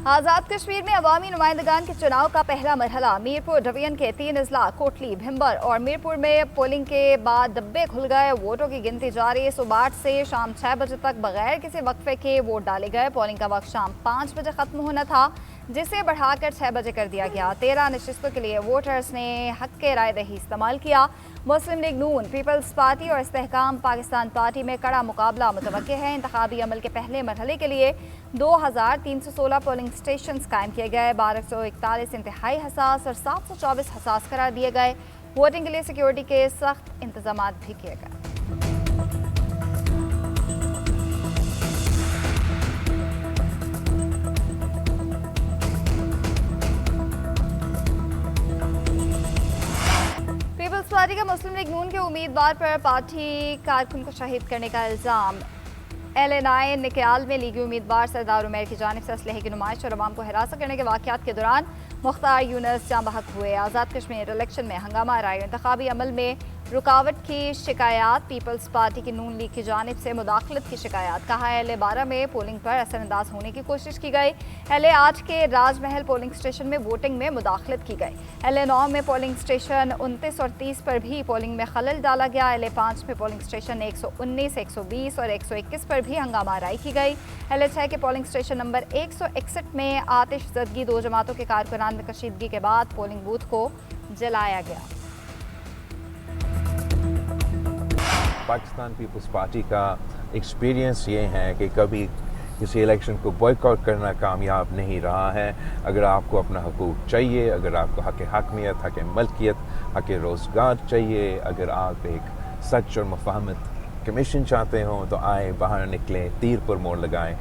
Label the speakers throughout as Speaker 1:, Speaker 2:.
Speaker 1: आज़ाद कश्मीर में अवामी नुमाइंदगान के चुनाव का पहला मरहला। मीरपुर डिवीजन के 3 अजला कोटली, भिम्बर और मीरपुर में पोलिंग के बाद डब्बे खुल गए। वोटों की गिनती जारी। सुबह 8 से शाम 6 बजे तक बगैर किसी वक्फे के वोट डाले गए। पोलिंग का वक्त शाम 5 बजे खत्म होना था, जिसे बढ़ाकर 6 बजे कर दिया गया। 13 नशिस्तों के लिए वोटर्स ने हक के राय दही इस्तेमाल किया। मुस्लिम लीग नून, पीपल्स पार्टी और इस्तेहकाम पाकिस्तान पार्टी में कड़ा मुकाबला मुतवक्के है। इंतखाबी अमल के पहले मरहले के लिए 2316 पोलिंग स्टेशन कायम किए गए। 1241 इंतहाई हसास और 724 हसास करार दिए गए। वोटिंग के लिए सिक्योरिटी के सख्त इंतजाम भी किए गए। पीपल्स पार्टी का मुस्लिम लीग नून के उम्मीदवार पर पार्टी कारकुन को शहीद करने का इल्जाम। LNI निकयाल में लीगी उम्मीदवार सरदार उमैर की जानिब से असलहे की नुमाइश और अवाम को हिरासत करने के वाक़यात के दौरान मुख्तार यूनुस जाँ बहक हुए। आज़ाद कश्मीर इलेक्शन में हंगामा राय, इंतखाबी अमल में रुकावट की शिकायत। पीपल्स पार्टी की नून लीग की जानिब से मुदाखलत की शिकायत। कहा LA-12 में पोलिंग पर असरअंदाज होने की कोशिश की गई। LA-8 के राजमहल पोलिंग स्टेशन में वोटिंग में मुदाखलत की गई। LA-9 में पोलिंग स्टेशन 29 और 30 पर भी पोलिंग में खलल डाला गया। LA-5 में पोलिंग स्टेशन 119, 120 और 121 पर भी हंगामा राय की गई। LA-6 के पोलिंग स्टेशन नंबर 161 में आतिशज़दगी, 2 जमातों के कारकुनान में कशीदगी के बाद पोलिंग बूथ को जलाया गया।
Speaker 2: पाकिस्तान पीपल्स पार्टी का एक्सपीरियंस ये है कि कभी किसी इलेक्शन को बॉयकॉट करना कामयाब नहीं रहा है। अगर आपको अपना हकूक़ चाहिए, अगर आपको हक़ हकमियत, हक़ मलकियत, हक़ रोज़गार चाहिए, अगर आप एक सच और मुफाहमत कमीशन चाहते हो तो आए, बाहर निकलें, तीर पर मोड़ लगाएं।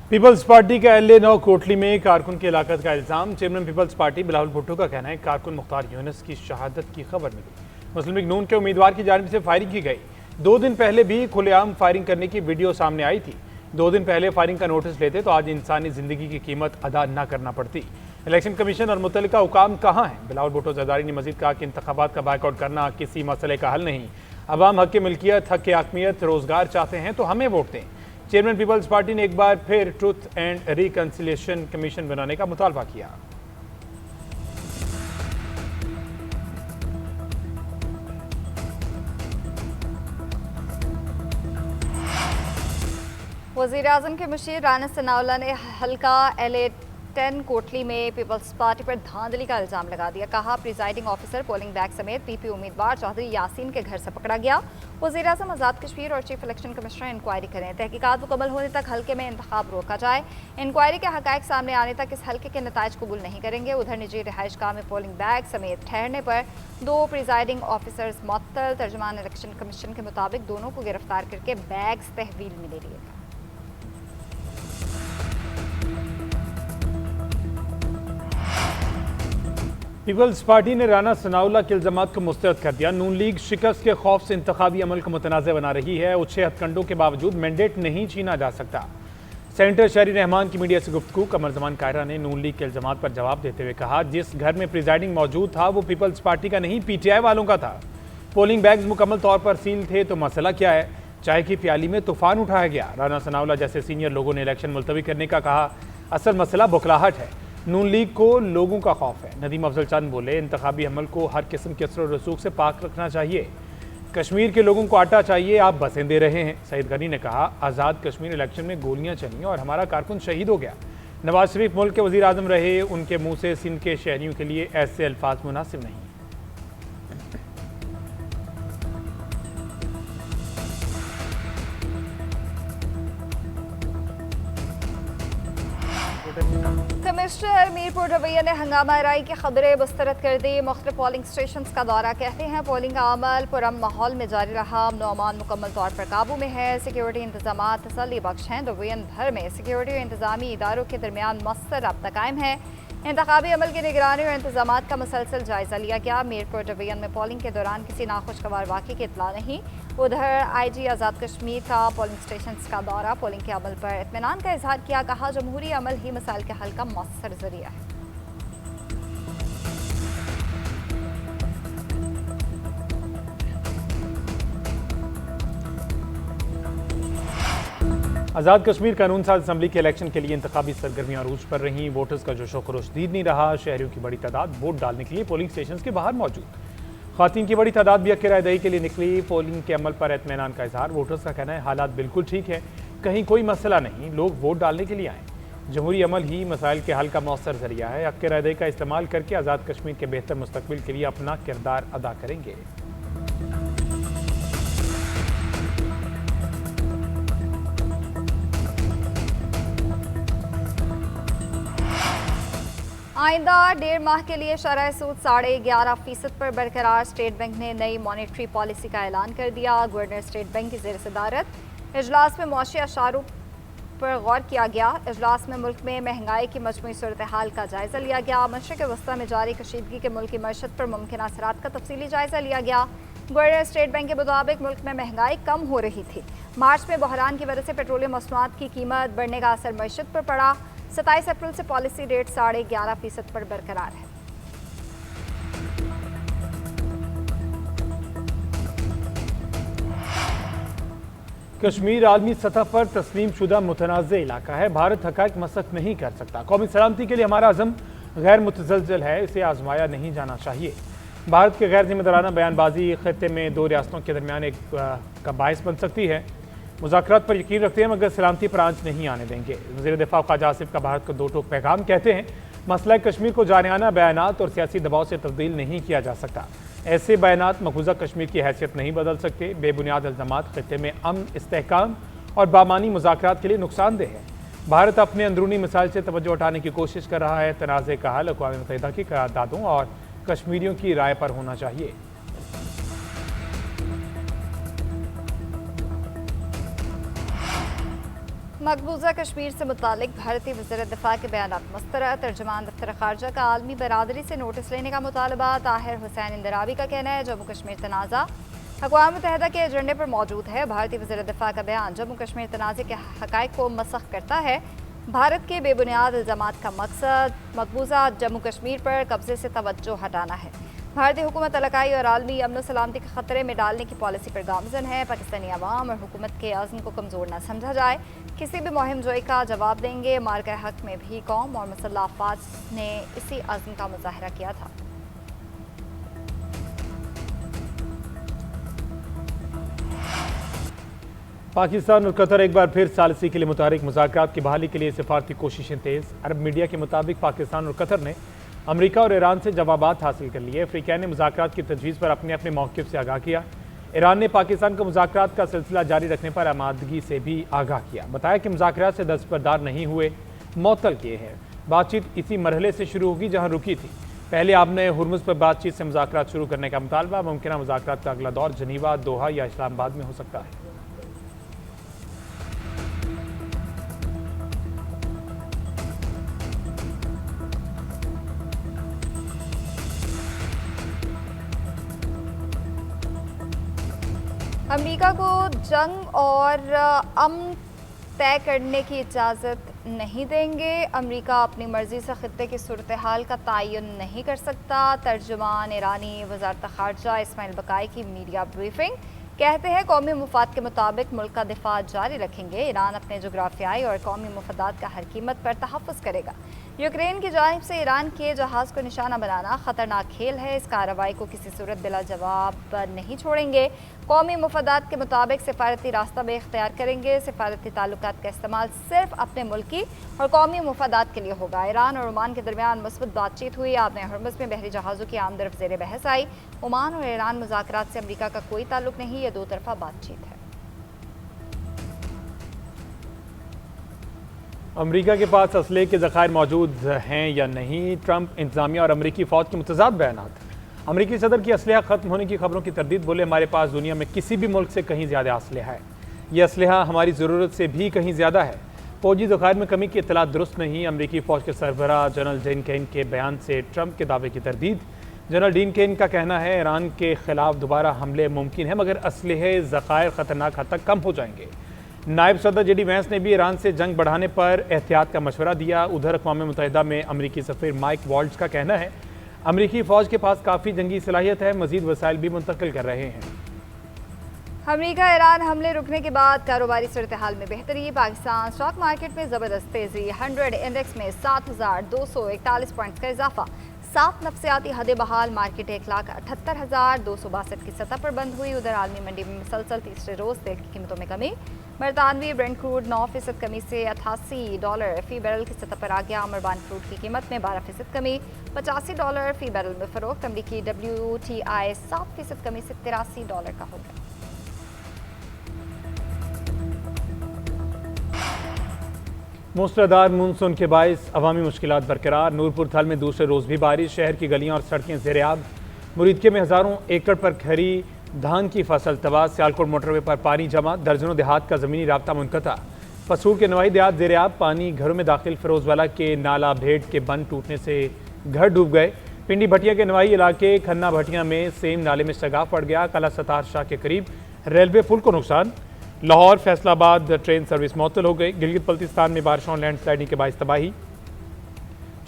Speaker 3: पीपल्स पार्टी का LA-9 कोटली में कारकुन की हलाकत का इल्ज़ाम। चेयरमैन पीपल्स पार्टी बिलावल भुट्टो का कहना है कारकुन मुख्तार यूनुस की शहादत की खबर मिली। मुस्लिम लीग नून के उम्मीदवार की जानिब से फायरिंग की गई। 2 दिन पहले भी खुलेआम फायरिंग करने की वीडियो सामने आई थी। 2 दिन पहले फायरिंग का नोटिस लेते तो आज इंसानी जिंदगी की कीमत अदा न करना पड़ती। इलेक्शन कमीशन और मुतल्लिका हुकाम कहाँ हैं? बिलावल भुट्टो जरदारी ने मजीद कहा कि इंतखाबात का बायकॉट करना किसी मसले का हल नहीं। अवाम हक मिल्कियत, हक हकमियत, रोजगार चाहते हैं तो हमें वोट दें। चेयरमैन पीपल्स पार्टी ने एक बार फिर ट्रुथ एंड रिकंसिलिएशन कमीशन बनाने का मुतालबा किया।
Speaker 1: वज़ीर-ए-आज़म के मुशीर राना सनाउल्लाह ने हल्का LA-10 कोटली में पीपल्स पार्टी पर धांधली का इल्ज़ाम लगा दिया। कहा प्रिजाइडिंग ऑफिसर पोलिंग बैग समेत PP उम्मीदवार चौधरी यासीन के घर से पकड़ा गया। वज़ीर-ए-आज़म आज़ाद कश्मीर और चीफ इलेक्शन कमिश्नर इंक्वायरी करें। तहकीकात मुकम्मल होने तक हल्के में इंतखाब रोका जाए। इंक्वायरी के हक़ाइक़ सामने आने तक इस हल्के के नताइज कबूल नहीं करेंगे। उधर निजी रिहाइशगाह में पोलिंग बैग समेत ठहरने पर 2 प्रिजाइडिंग ऑफिसर्स मुअत्तल। तर्जुमान इलेक्शन कमीशन के मुताबिक दोनों को गिरफ्तार करके बैग्स तहवील में ले लिए गए।
Speaker 3: पीपल्स पार्टी ने राना सनाउल्लाह के इल्जामात को मुस्तरद कर दिया। नून लीग शिकस्त के खौफ से इंतखाबी अमल को मुतनाज़ बना रही है। अच्छे हथकंडों के बावजूद मैंडेट नहीं छीना जा सकता। सेनेटर शहरी रहमान की मीडिया से गुफ्तगू। कमर जमान कायरा ने नून लीग के इल्जामात पर जवाब देते हुए कहा जिस घर में प्रिजाइडिंग मौजूद था वो पीपल्स पार्टी का नहीं, PTI वालों का था। पोलिंग बैग्स मुकम्मल तौर पर सील थे तो मसला क्या है? चाय की प्याली में तूफान उठाया गया। राना सनाउल्लाह जैसे सीनियर लोगों ने इलेक्शन मुलतवी करने का कहा। असल मसला बुखलाहट है। नून लीग को लोगों का खौफ है। नदीम अफजल चंद बोले इंतखाबी अमल को हर किस्म के असर रसूख से पाक रखना चाहिए। कश्मीर के लोगों को आटा चाहिए, आप बसें दे रहे हैं। सईद गनी ने कहा आज़ाद कश्मीर इलेक्शन में गोलियां चली और हमारा कारकुन शहीद हो गया। नवाज शरीफ मुल्क के वज़ीर आज़म रहे, उनके मुंह से सिंध के शहरियों के लिए ऐसे अल्फाज मुनासिब नहीं।
Speaker 1: कमिश्नर मीरपुर रवैया ने हंगामा राई की खबरें मुस्तरद कर दी। मुख्तलिफ पोलिंग स्टेशन का दौरा। कहते हैं पोलिंग का अमल पुरअमन माहौल में जारी रहा। अमन मुकम्मल तौर पर काबू में है। सिक्योरिटी इंतजाम तसल्ली बख्श हैं। डिवीजन भर में सिक्योरिटी और इंतजामी इदारों के दरमियान मस्तर रब्ता कायम है। इंतखाबी अमल की निगरानी और इंतजाम का मुसलसल जायजा लिया गया। मीरपुर डिवीजन में पोलिंग के दौरान किसी नाखुशगवार वाक़े की इत्तला नहीं। उधर IG आज़ाद कश्मीर का पोलिंग स्टेशन का दौरा। पोलिंग के अमल पर इत्मीनान का इजहार किया। कहा जमहूरी अमल ही मसाइल के हल का मौसर जरिया है।
Speaker 3: आज़ाद कश्मीर कानून साज असम्बली के इलेक्शन के लिए इंतखाबी सरगर्मियां अरूज पर रहीं। वोटर्स का जोशो खरोश दीद नहीं रहा। शहरियों की बड़ी तादाद वोट डालने के लिए पोलिंग स्टेशन के बाहर मौजूद। ख़वातीन की बड़ी तादाद भी अक्के रायदही के लिए निकली। पोलिंग के अमल पर इत्मीनान का इजहार। वोटर्स का कहना है हालात बिल्कुल ठीक है, कहीं कोई मसला नहीं, लोग वोट डालने के लिए आए। जमहूरी अमल ही मसाइल के हल का मौसर जरिया है। अक्के रायदही का इस्तेमाल करके आज़ाद कश्मीर के बेहतर मुस्तकबिल के लिए अपना किरदार अदा करेंगे।
Speaker 1: आइंदा 1.5 माह के लिए शरह सूद 11.5% पर बरकरार। स्टेट बैंक ने नई मॉनेटरी पॉलिसी का ऐलान कर दिया। गवर्नर स्टेट बैंक की ज़ेर सदारत इजलास में मौशी अशारों पर गौर किया गया। इजलास में मुल्क में महंगाई की मजमूई सूरत हाल का जायज़ा लिया गया। मशरक़ वस्ता में जारी कशीदगी के मुल्क की मईशत पर मुमकिन असरात का तफसीली जायज़ा लिया गया। गवर्नर स्टेट बैंक के मुताबिक मुल्क में महंगाई कम हो रही थी। मार्च में बहरान की वजह से पेट्रोलियम मसनूआत की कीमत बढ़ने का असर मईशत पर पड़ा। 27 अप्रैल से पॉलिसी रेट 11.5% पर बरकरार है।
Speaker 3: कश्मीर आलमी सतह पर तस्लीम शुदा मुतनाज़ इलाका है। भारत हक़ाइक़ मसख नहीं कर सकता। कौमी सलामती के लिए हमारा अज़म गैर मुतज़लज़ल है, इसे आजमाया नहीं जाना चाहिए। भारत के गैर जिम्मेदाराना बयानबाजी खत्ते में दो रियासतों के दरमियान एक का बायस बन सकती है। मुज़ाकरात पर यकीन रखते हैं मगर सलामती पर आंच नहीं आने देंगे। वज़ीर दिफ़ा ख्वाजा आसिफ का भारत को दो टोक पैगाम। कहते हैं मसला कश्मीर को जानियाना बयानात और सियासी दबाव से तब्दील नहीं किया जा सकता। ऐसे बयानात मकबूजा कश्मीर की हैसियत नहीं बदल सकते। बेबुनियाद इल्ज़ामात खत्ते में अमन, इस्तेहकाम और बामानी मुज़ाकरात के लिए नुकसानदेह है। भारत अपने अंदरूनी मसाइल से तवज्जो हटाने की कोशिश कर रहा है। तनाज़े का हल अक़वाम मुत्तहिदा की करारदादों और कश्मीरियों की राय पर होना चाहिए।
Speaker 1: मकबूजा कश्मीर से मुतालिक भारतीय वज़ीर दिफ़ा के बयानात मुस्तरद। तर्जुमान दफ्तर ख़ारजा का आलमी बरादरी से नोटिस लेने का मुतालबा। ताहिर हुसैन इंदरावी का कहना है जम्मू कश्मीर तनाज़ा अक़वाम मुत्तहिदा के एजेंडे पर मौजूद है। भारतीय वज़ीर दिफ़ा का बयान जम्मू कश्मीर तनाज़े के हक़ाइक़ को मसख़ करता है। भारत के बेबुनियाद इल्ज़ामात का मकसद मकबूजा जम्मू कश्मीर पर कब्ज़े से तवज्जो हटाना है। भारतीय हुकूमत इलाकाई और आलमी अमन सलामती के ख़तरे में डालने की पॉलिसी पर गामज़न है। पाकिस्तानी अवाम और हुकूमत के अज़्म को कमज़ोर न समझा जाए। किसी भी मुहिम जोई का जवाब देंगे। मार्का हक़ में भी कौम और मुसल्लह अफ़वाज ने इसी अज़्म का मुज़ाहरा किया था।
Speaker 3: पाकिस्तान और कतर एक बार फिर सालसी के लिए मुतारिक। मुज़ाकरात की बहाली के लिए सिफारती कोशिशें तेज़। अरब मीडिया के मुताबिक पाकिस्तान और कतर ने अमेरिका और ईरान से जवाबात हासिल कर लिए। अफ्रीका ने मुज़ाकरात की तजवीज़ पर अपने अपने मौक़िफ़ से आगाह किया। ईरान ने पाकिस्तान को मुज़ाकरात का सिलसिला जारी रखने पर आमादगी से भी आगाह किया। बताया कि मुज़ाकरात से दस्तबरदार नहीं हुए, मअतल किए हैं। बातचीत इसी मरहले से शुरू होगी जहाँ रुकी थी। पहले आपने हुर्मुज़ पर बातचीत से मुज़ाकरात शुरू करने का मुतालबा। मुमकिन मुज़ाकरात का अगला दौर जनीवा, दोहा या इस्लामाबाद में हो सकता है।
Speaker 1: अमेरिका को जंग और अमन तय करने की इजाज़त नहीं देंगे। अमेरिका अपनी मर्ज़ी से ख़ित्ते की सूरत हाल का तयन नहीं कर सकता। तर्जुमान ईरानी वज़ारत ख़ारजा इस्माइल बकाई की मीडिया ब्रीफिंग। कहते हैं कौमी मुफाद के मुताबिक मुल्क का दिफा जारी रखेंगे। ईरान अपने जोग्राफियाई और कौमी मुफादात का हर कीमत पर तहफ़्फ़ुज़ करेगा। यूक्रेन की जानिब से ईरान के जहाज़ को निशाना बनाना ख़तरनाक खेल है। इस कार्रवाई को किसी सूरत बिला जवाब नहीं छोड़ेंगे। कौमी मुफादात के मुताबिक सिफारती रास्ता भी इख्तियार करेंगे। सिफारती ताल्लुकात का इस्तेमाल सिर्फ अपने मुल्की और कौमी मुफादात के लिए होगा। ईरान और ओमान के दरमियान मुस्बत बातचीत हुई। आपने हुर्मुज़ में बहरी जहाज़ों की आमद ज़ेर बहस आई। ओमान और ईरान मुज़ाकरात से अमेरिका का कोई ताल्लुक नहीं, ये दो तरफ़ा बातचीत है।
Speaker 3: अमेरिका के पास असले के ज़खायर मौजूद हैं या नहीं। ट्रंप इंतज़ामिया और अमेरिकी फ़ौज के मुतज़ाद बयानात। अमेरिकी सदर की असलहा ख़त्म होने की खबरों की तरदीद। बोले हमारे पास दुनिया में किसी भी मुल्क से कहीं ज़्यादा असलहा है। यह असलहा हमारी ज़रूरत से भी कहीं ज़्यादा है। फ़ौजी ज़खायर में कमी की इत्तला दुरुस्त नहीं। अमेरिकी फ़ौज के सरबराह जनरल डीन केन के बयान से ट्रंप के दावे की तरदीद। जनरल डीन केन का कहना है ईरान के खिलाफ दोबारा हमले मुमकिन है मगर असलहे ज़खायर ख़तरनाक हद तक कम हो जाएंगे। नायब सदर जेडी वैंस ने भी ईरान से जंग बढ़ाने पर एहतियात का मशवरा दिया। उधर अक़वाम मुत्तहिदा में अमरीकी सफ़ीर माइक वॉल्ट्ज़ का कहना है अमरीकी फ़ौज के पास काफ़ी जंगी सलाहियत है, मज़ीद वसाइल भी मुंतकिल कर रहे हैं।
Speaker 1: अमेरिका ईरान हमले रुकने के बाद कारोबारी सूरत हाल में बेहतरी। पाकिस्तान स्टॉक मार्केट में जबरदस्त तेजी। 100 इंडेक्स में 7,241 पॉइंट्स का इजाफा। 7 नफ्सियाती हदें बहाल। मार्केट 1,78,262 की सतह पर बंद हुई। उधर आलमी मंडी में मुसलसल तीसरे रोज तेल की कीमतों में कमी। बरतानवी ब्रेंट क्रूड 9% कमी से $88 फी बैरल की सतह पर आ गया। अमरबान क्रूड की कीमत में 12% कमी, $85 फी बैरल में फरोख्त। अमरीकी WTI 7% कमी से $83 का हो गया।
Speaker 3: मूसलाधार मानसून के बायस अवामी मुश्किलात बरकरार। नूरपुर थल में दूसरे रोज़ भी बारिश। शहर की गलियां और सड़कें ज़ेर-ए-आब। मुरीदके में हज़ारों एकड़ पर खरी धान की फसल तबाह। सियालकोट मोटरवे पर पानी जमा। दर्जनों देहात का ज़मीनी राब्ता मुनक़ता। पसूर के नवाही देहात ज़ेर-ए-आब। पानी घरों में दाखिल। फिरोजवाला के नाला भेड़ के बंद टूटने से घर डूब गए। पिंडी भटिया के नवाही इलाके खन्ना भटिया में सेम नाले में शगाफ पड़ गया। कला सतार शाह के करीब रेलवे पुल को नुकसान। लाहौर फैसलाबाद ट्रेन सर्विस मुअत्तल हो गई। गिलगित बल्तिस्तान में बारिशों और लैंडस्लाइडिंग के बायस तबाही।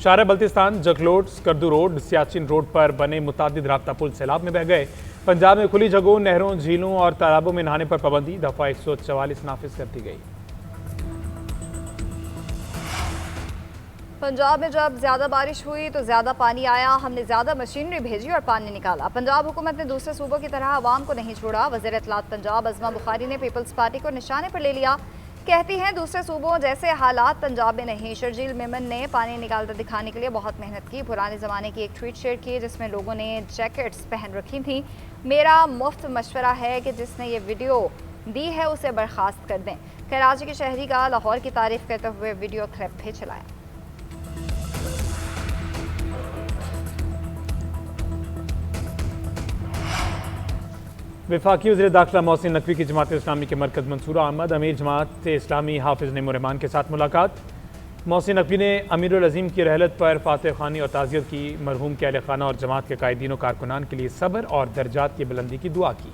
Speaker 3: शारा बल्तिस्तान जगलोट स्कर्दू रोड सियाचिन रोड पर बने मुतादिद राब्ता पुल सैलाब में बह गए। पंजाब में खुली जगहों नहरों झीलों और तालाबों में नहाने पर पाबंदी। दफा 144 नाफिज कर दी गई।
Speaker 1: पंजाब में जब ज्यादा बारिश हुई तो ज्यादा पानी आया। हमने ज्यादा मशीनरी भेजी और पानी निकाला। पंजाब हुकूमत ने दूसरे सूबों की तरह आवाम को नहीं छोड़ा। वज़ीर इत्तलात पंजाब अज़मा बुखारी ने पीपल्स पार्टी को निशाने पर ले लिया। कहती हैं दूसरे सूबों जैसे हालात पंजाब में नहीं। शर्जील मेमन ने पानी निकालकर दिखाने के लिए बहुत मेहनत की। पुराने ज़माने की एक ट्वीट शेयर की जिसमें लोगों ने जैकेट्स पहन रखी थी। मेरा मुफ्त मशवरा है कि जिसने ये वीडियो दी है उसे बर्खास्त कर दें। कराची के शहरी का लाहौर की तारीफ करते हुए वीडियो क्लिप भी चलाया।
Speaker 3: वफाकी वज़ीर दाखिला मोहसिन नकवी की जमात इस्लामी के मरकज़ मंसूरा अहमद अमीर जमात इस्लामी हाफिज़ नईमुर-रहमान के साथ मुलाकात। मोहसिन नकवी ने अमीरुल अज़ीम की रहलत पर फातह ख़ानी और ताज़ियत की। मरहूम के अहल खाना और जमात के कायदीन और कारकुनान के लिए सब्र और दर्जात की बुलंदी की दुआ की।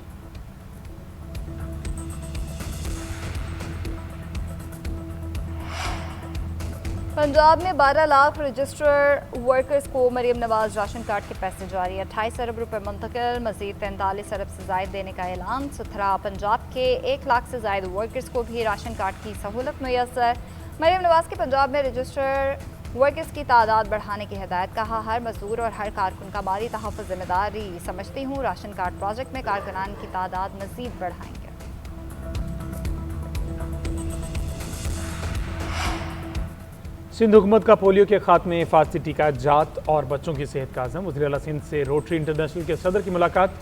Speaker 1: पंजाब में 12 लाख रजिस्टर वर्कर्स को मरीम नवाज राशन कार्ड के पैसे जारी। 28 अरब रुपए मुंतकिल। मजीद 43 अरब से जायद देने का ऐलान। सुथरा पंजाब के 1 लाख से जायद वर्कर्स को भी राशन कार्ड की सहूलत मुयस्सर। मरीम नवाज की पंजाब में रजिस्टर वर्कर्स की तादाद बढ़ाने की हिदायत। कहा हर मजदूर और हर कारकुन का माली तहफ़्फ़ुज़ जिम्मेदारी समझती हूँ। राशन कार्ड प्रोजेक्ट में कारकुनान की तादाद मजीद बढ़ाएंगे।
Speaker 3: सिंध हुकूमत का पोलियो के खात्मे हिफाजती टीका जात और बच्चों की सेहत का आज़म। वज़ीर आला सिंध से रोटरी इंटरनेशनल के सदर की मुलाकात।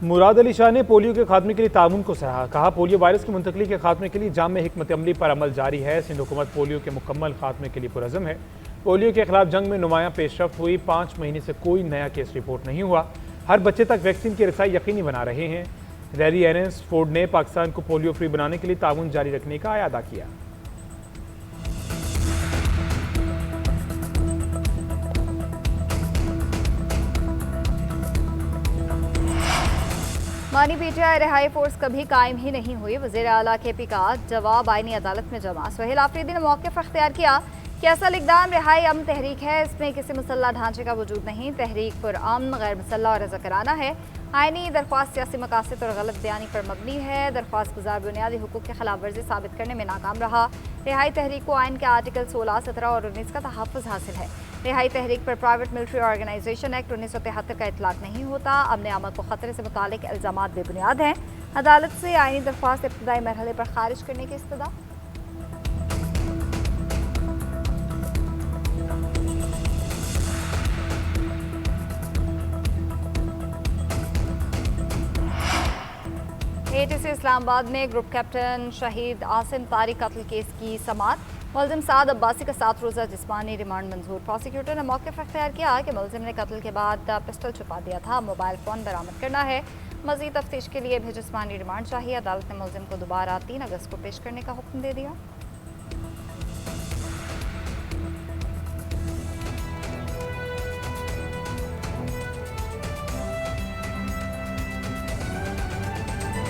Speaker 3: मुराद अली शाह ने पोलियो के खात्मे के लिए ताउन को सराहा। कहा पोलियो वायरस की मुंतकली के खात्मे के लिए जाम हिकमत अमली पर अमल जारी है। सिंध हुकूमत पोलियो के मुकम्मल खात्मे के लिए पुरज़म है। पोलियो के खिलाफ जंग में नुमायां पेशरफ्त हुई। 5 महीने से कोई नया केस रिपोर्ट नहीं हुआ। हर बच्चे तक वैक्सीन की रसाई यकीनी बना रहे हैं। रैली एरेंस फोर्ड ने पाकिस्तान को पोलियो फ्री बनाने के लिए ताउन जारी रखने का अदा किया।
Speaker 1: मानी पीटीआई रिहाई फोर्स कभी कायम ही नहीं हुई। वज़ीर आला KP का जवाब आईनी अदालत में जमा। सुहेल आफरीदी ने मौक़िफ़ अख्तियार किया कि असल इक़दाम रिहाई अमन तहरीक है। इसमें किसी मुसल्लह ढांचे का वजूद नहीं। तहरीक पुरअमन गैर मुसल्लह और रज़ाकाराना है। आईनी दरख्वास्त सियासी मकासद और गलत बयानी पर मबनी है। दरख्वास्त गुजार बुनियादी हुकूक की खिलाफ वर्जी साबित करने में नाकाम रहा। रिहाई तहरीक को आइन के आर्टिकल 16, 17 और 19 का तहफ़्फ़ुज़ हासिल है। रिहाई तहरीक पर प्राइवेट मिलिट्री ऑर्गेनाइजेशन एक्ट 1973 का इतलाक़ नहीं होता। अमन अमन को ख़तरे से मुतालिक इल्ज़ामात बेबुनियाद हैं। अदालत से आइनी दरख्वास्त इब्तदाई मरहले पर खारिज करने की इस्तदा। ATC इस्लामाबाद में ग्रुप कैप्टन शहीद आसिम तारिक कत्ल केस की समाअत। मुलजिम साद अब्बासी का 7 रोज़ा जिस्मानी रिमांड मंजूर। प्रोसिक्यूटर ने मौक़िफ़ अख्तियार किया कि मुलजिम ने कत्ल के बाद पिस्टल छुपा दिया था। मोबाइल फ़ोन बरामद करना है। मज़ीद तफ्तीश के लिए भी जिस्मानी रिमांड चाहिए। अदालत ने मुलजिम को दोबारा 3 अगस्त को पेश करने का हुक्म दे दिया।